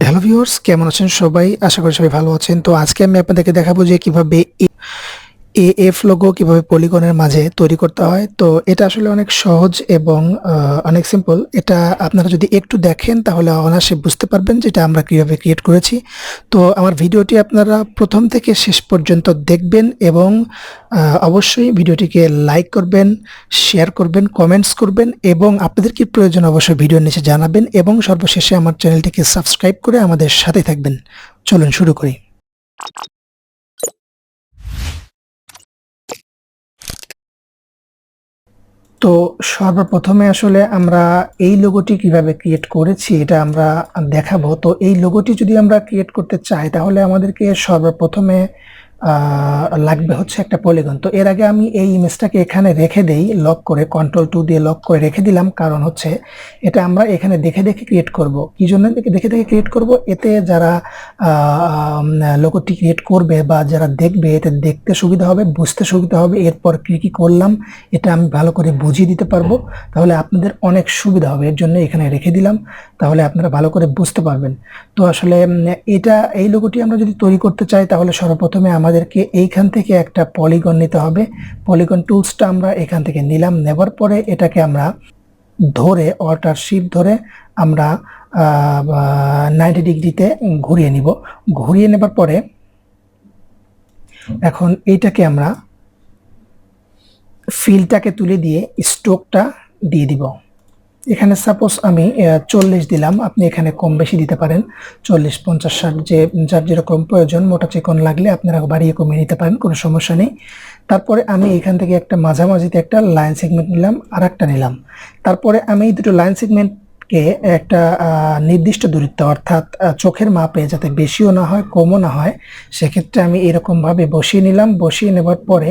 Hello viewers, কেমন আছেন সবাই? আশা করি সবাই ভালো আছেন। তো আজকে আমি আপনাদেরকে দেখাবো যে কিভাবে এএফ লোগো কিভাবে পলিগনের মাঝে তৈরি করতে হয়। তো এটা আসলে অনেক সহজ এবং অনেক সিম্পল। এটা আপনারা যদি একটু দেখেন তাহলে অনায়াসে বুঝতে পারবেন যে এটা আমরা কিভাবে ক্রিয়েট করেছি। তো আমার ভিডিওটি আপনারা প্রথম থেকে শেষ পর্যন্ত দেখবেন এবং অবশ্যই ভিডিওটিকে লাইক করবেন, শেয়ার করবেন, কমেন্টস করবেন এবং আপনাদের কি প্রয়োজন অবশ্যই ভিডিওর নিচে জানাবেন এবং সর্বশেষে আমার চ্যানেলটিকে সাবস্ক্রাইব করে আমাদের সাথে থাকবেন। চলুন শুরু করি। তো সর্বপ্রথমে আসলে আমরা এই লোগোটি কিভাবে ক্রিয়েট করেছি এটা আমরা দেখাবো। তো এই লোগোটি যদি আমরা ক্রিয়েট করতে চাই তাহলে আমাদেরকে সর্বপ্রথমে লাগবে হচ্ছে একটা পলিগন। তো এর আগে আমি এই ইমেজটাকে এখানে রেখে দেই, লক করে Ctrl+2 দিয়ে লক করে রেখে দিলাম, কারণ হচ্ছে এটা আমরা এখানে দেখে দেখে ক্রিয়েট করব। কি জন্য দেখে দেখে ক্রিয়েট করব? এতে যারা লোগোটি ক্রিয়েট করবে বা যারা দেখবে এতে দেখতে সুবিধা হবে, বুঝতে সুবিধা হবে, এরপর কি কি করলাম এটা আমি ভালো করে বুঝিয়ে দিতে পারবো, তাহলে আপনাদের অনেক সুবিধা হবে। এর জন্য এখানে রেখে দিলাম, তাহলে আপনারা ভালো করে বুঝতে পারবেন। তো আসলে এই লোগোটি আমরা যদি তৈরি করতে চাই তাহলে সর্বপ্রথমে আমাদেরকে এইখান থেকে একটা পলিগন নিতে হবে। পলিগন টুলসটা আমরা এখান থেকে নিলাম, নেবার পরে এটাকে আমরা ধরে অল্টার শিফট ধরে আমরা 90 ডিগ্রিতে ঘুরিয়ে নিব। ঘুরিয়ে নেবার পরে এখন এইটাকে আমরা ফিলটাকে তুলে দিয়ে স্ট্রোকটা দিয়ে দিব। এখানে সাপোজ আমি 40 দিলাম, আপনি এখানে কম বেশি দিতে পারেন, 40, 50, 60 যে যার যেরকম প্রয়োজন। মোটা চিকন লাগলে আপনারা বাড়িয়ে কমিয়ে নিতে পারেন, কোনো সমস্যা নেই। তারপরে আমি এখান থেকে একটা মাঝামাঝিতে একটা লাইন সেগমেন্ট নিলাম, আর একটা নিলাম। তারপরে আমি এই দুটো লাইন সেগমেন্টকে একটা নির্দিষ্ট দূরত্ব অর্থাৎ চোখের মাপে যাতে বেশিও না হয় কমও না হয় সেক্ষেত্রে আমি এরকমভাবে বসিয়ে নিলাম। বসিয়ে নেবার পরে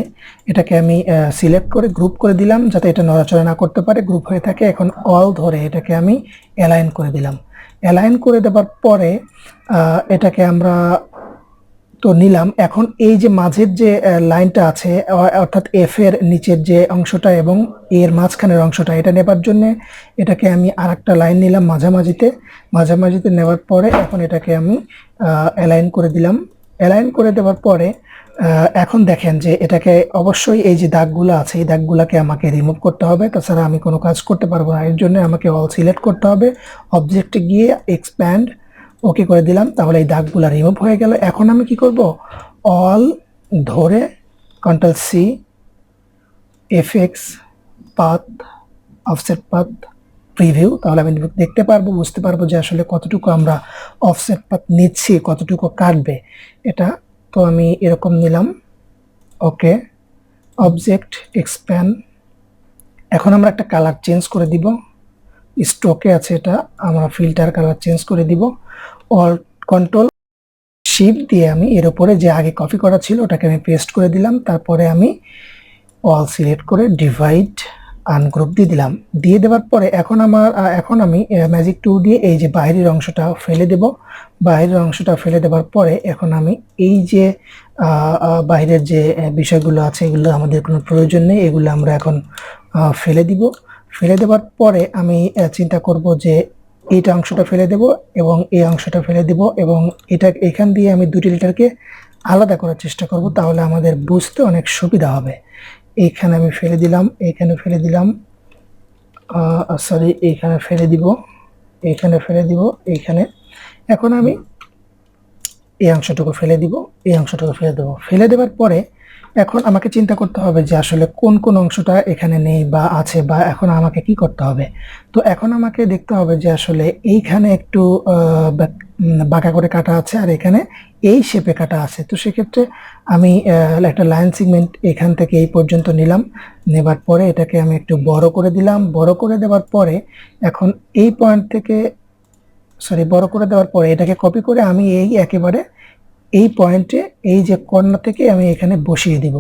এটাকে আমি সিলেক্ট করে গ্রুপ করে দিলাম যাতে এটা নড়াচড়া না করতে পারে, গ্রুপ হয়ে থাকে। এখন অল ধরে এটাকে আমি অ্যালাইন করে দিলাম। অ্যালাইন করে দেওয়ার পরে এটাকে আমরা তো নিলাম। এখন এই যে মাঝের যে লাইনটা আছে অর্থাৎ এফ এর নিচের যে অংশটা এবং এর মাঝখানের অংশটা, এটা নেবার জন্য এটাকে আমি আরেকটা লাইন নিলাম মাঝামাঝিতে নেওয়ার পরে এখন এটাকে আমি অ্যালাইন করে দিলাম। অ্যালাইন করে দেওয়ার পরে এখন দেখেন যে এটাকে অবশ্যই এই যে দাগগুলো আছে এই দাগগুলোকে আমাকে রিমুভ করতে হবে, তাছাড়া আমি কোনো কাজ করতে পারবো না। এর জন্য আমাকে অল সিলেক্ট করতে হবে, অবজেক্টে গিয়ে এক্সপ্যান্ড ওকে করে দিলাম, তাহলে এই দাগগুলো রিমুভ হয়ে গেল। এখন আমি কি করব? অল ধরে Ctrl+C, FX, path, offset path, preview, তাহলে আমি দেখতে পারবো, বুঝতে পারবো যে আসলে কতটুকু আমরা অফসেট পাথ নিচ্ছি, কতটুকু কাটবে এটা। তো আমি এরকম নিলাম, ওকে, অবজেক্ট এক্সপ্যান্ড। এখন আমরা একটা কালার চেঞ্জ করে দিব, স্ট্রোকে আছে এটা, আমরা ফিল্টার কালার চেঞ্জ করে দিব। অল কন্ট্রোল শিফট দিয়ে আমি এর উপরে যে আগে কপি করা ছিল ওটাকে আমি পেস্ট করে দিলাম। তারপরে আমি অল সিলেক্ট করে ডিভাইড আনগ্রুপ দিয়ে দিলাম। দিয়ে দেওয়ার পরে এখন আমি ম্যাজিক টুল দিয়ে এই যে বাইরের অংশটা ফেলে দেব। বাইরের অংশটা ফেলে দেওয়ার পরে এখন আমি এই যে বাইরের যে বিষয়গুলো আছে এগুলো আমাদের কোনো প্রয়োজন নেই, এগুলো আমরা এখন ফেলে দিব। ফেলে দেওয়ার পরে আমি চিন্তা করব যে এইটা অংশটা ফেলে দেব এবং এই অংশটা ফেলে দেব এবং এটা এখান দিয়ে আমি দুটি লিটারকে আলাদা করার চেষ্টা করব, তাহলে আমাদের বুঝতে অনেক সুবিধা হবে। এইখানে আমি ফেলে দিলাম, এইখানে ফেলে দিলাম, সরি এইখানে ফেলে দিব, এইখানে ফেলে দিব, এইখানে। এখন আমি এই অংশটুকু ফেলে দিব, এই অংশটুকু ফেলে দেবো। ফেলে দেওয়ার পরে এখন আমাকে চিন্তা করতে হবে যে আসলে কোন কোন অংশটা এখানে নেই বা আছে, বা এখন আমাকে কি করতে হবে। তো এখন আমাকে দেখতে হবে যে আসলে এইখানে একটু বাঁকা করে কাটা আছে আর এখানে এই শেপে কাটা আছে। তো সেক্ষেত্রে আমি একটা লাইন সেগমেন্ট এখান থেকে এই পর্যন্ত নিলাম। নেবার পরে এটাকে আমি একটু বড় করে দিলাম। বড় করে দেওয়ার পরে এখন এই পয়েন্ট থেকে বড় করে দেওয়ার পরে এটাকে কপি করে আমি এই একেবারে এই পয়েন্টে এই যে কর্নার থেকে আমি এখানে বসিয়ে দিব,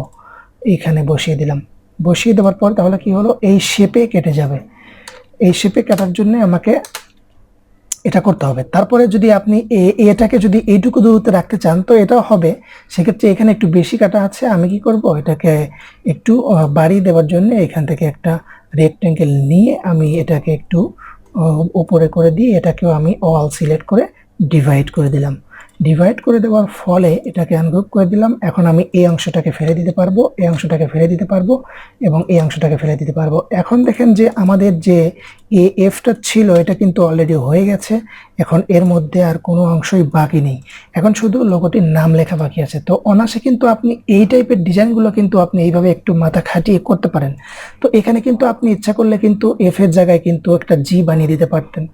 এইখানে বসিয়ে দিলাম। বসিয়ে দেওয়ার পর তাহলে কি হলো, এই শেপে কেটে যাবে। এই শেপে কাটার জন্য আমাকে এটা করতে হবে। তারপরে যদি আপনি এটাকে যদি এইটুকু দূরত্বে রাখতে চান তো এটাও হবে। সেক্ষেত্রে এখানে একটু বেশি কাটা আছে, আমি কি করব, এটাকে একটু বাড়িয়ে দেওয়ার জন্য এখান থেকে একটা রেক্টেঙ্গেল নিয়ে আমি এটাকে একটু উপরে করে দিয়ে এটাকেও আমি অল সিলেক্ট করে ডিভাইড করে দিলাম। ডিভাইড করে দেওয়ার ফলে এটাকে আনগ্রুপ করে দিলাম। এখন আমি এই অংশটাকে ফেলে দিতে পারবো, এই অংশটাকে ফেলে দিতে পারবো এবং এই অংশটাকে ফেলে দিতে পারবো। এখন দেখেন যে আমাদের যে এ এফটা ছিল এটা কিন্তু অলরেডি হয়ে গেছে। এখন এর মধ্যে আর কোনো অংশই বাকি নেই, এখন শুধু লোগোটির নাম লেখা বাকি আছে। তো অনায়াসে কিন্তু আপনি এই টাইপের ডিজাইনগুলো কিন্তু আপনি এইভাবে একটু মাথা খাটিয়ে করতে পারেন। তো এখানে কিন্তু আপনি ইচ্ছা করলে কিন্তু এফ এর জায়গায় কিন্তু একটা জি বানিয়ে দিতে পারতেন,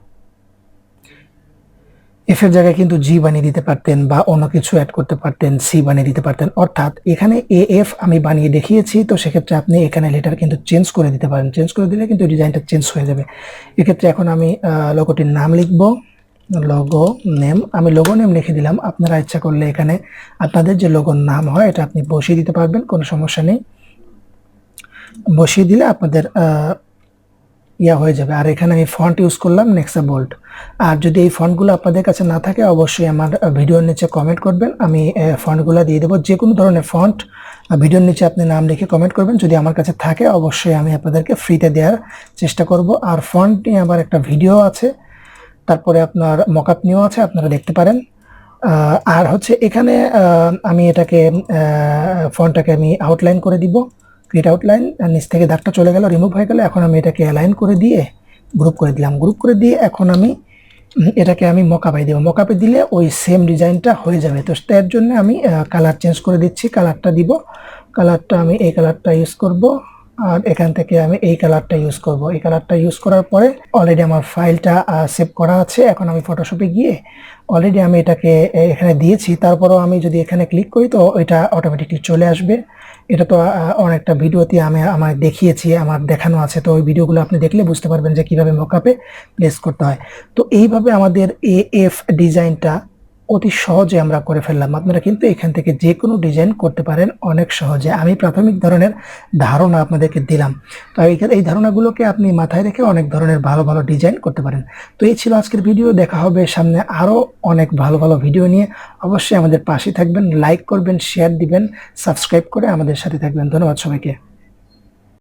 এফ এর জায়গায় কিন্তু জি বানিয়ে দিতে পারতেন বা অন্য কিছু অ্যাড করতে পারতেন, সি বানিয়ে দিতে পারতেন। অর্থাৎ এখানে এ এফ আমি বানিয়ে দেখিয়েছি, তো সেক্ষেত্রে আপনি এখানে লেটার কিন্তু চেঞ্জ করে দিতে পারেন। চেঞ্জ করে দিলে কিন্তু ডিজাইনটা চেঞ্জ হয়ে যাবে। এক্ষেত্রে এখন আমি লোগোটির নাম লিখব, লোগো নেম। আমি লোগো নেম লিখে দিলাম। আপনারা ইচ্ছা করলে এখানে আপনাদের যে লোগোর নাম হয় এটা আপনি বসিয়ে দিতে পারবেন, কোনো সমস্যা নেই। বসিয়ে দিলে আপনাদের হয়ে যাবে। আর এখানে আমি ফন্ট ইউজ করলাম নেক্সা বোল্ড। আর যদি এই ফন্টগুলো আপনাদের কাছে না থাকে অবশ্যই আমার ভিডিওর নিচে কমেন্ট করবেন, আমি ফন্টগুলো দিয়ে দেবো। যে কোনো ধরনের ফন্ট ভিডিওর নিচে আপনি নাম লিখে কমেন্ট করবেন, যদি আমার কাছে থাকে অবশ্যই আমি আপনাদেরকে ফ্রিতে দেওয়ার চেষ্টা করব। আর ফন্ট নিয়ে আবার একটা ভিডিও আছে, তারপরে আপনার মকআপ নিয়েও আছে, আপনারা দেখতে পারেন। আর হচ্ছে এখানে আমি এটাকে ফন্টটাকে আমি আউটলাইন করে দিব, ক্রিয়েট আউটলাইন। নিচ থেকে দাগটা চলে গেল, রিমুভ হয়ে গেল। এখন আমি এটাকে অ্যালাইন করে দিয়ে গ্রুপ করে দিলাম। গ্রুপ করে দিয়ে এখন আমি এটাকে আমি মকআপে দেবো। মকআপে দিলে ওই সেম ডিজাইনটা হয়ে যাবে। তো তার জন্য আমি কালার চেঞ্জ করে দিচ্ছি, কালারটা দিব। কালারটা আমি এই কালারটা ইউজ করব, আর এখান থেকে আমি এই কালারটা ইউজ করব। এই কালারটা ইউজ করার পরে অলরেডি আমার ফাইলটা সেভ করা আছে। এখন আমি ফটোশপে গিয়ে অলরেডি আমি এটাকে এখানে দিয়েছি। তারপরেও আমি যদি এখানে ক্লিক করি তো এটা অটোমেটিকলি চলে আসবে। এটা তো অনেকটা ভিডিওতে আমি আমার দেখিয়েছি, আমার দেখানো আছে। তো ওই ভিডিওগুলো আপনি দেখলে বুঝতে পারবেন যে কিভাবে মকআপে প্লেস করতে হয়। তো এইভাবে আমাদের এএফ ডিজাইনটা অতি সহজে আমরা করে ফেললাম। আপনারা কিন্তু এখান থেকে যে কোনো ডিজাইন করতে পারেন অনেক সহজে। আমি প্রাথমিক ধরনের ধারণা আপনাদেরকে দিলাম। তো এই ধারণাগুলোকে আপনি মাথায় রেখে অনেক ধরনের ভালো ভালো ডিজাইন করতে পারেন। তো এই ছিল আজকের ভিডিও। দেখা হবে সামনে আরও অনেক ভালো ভালো ভিডিও নিয়ে। অবশ্যই আমাদের পাশে থাকবেন, লাইক করবেন, শেয়ার দিবেন, সাবস্ক্রাইব করে আমাদের সাথে থাকবেন। ধন্যবাদ সবাইকে।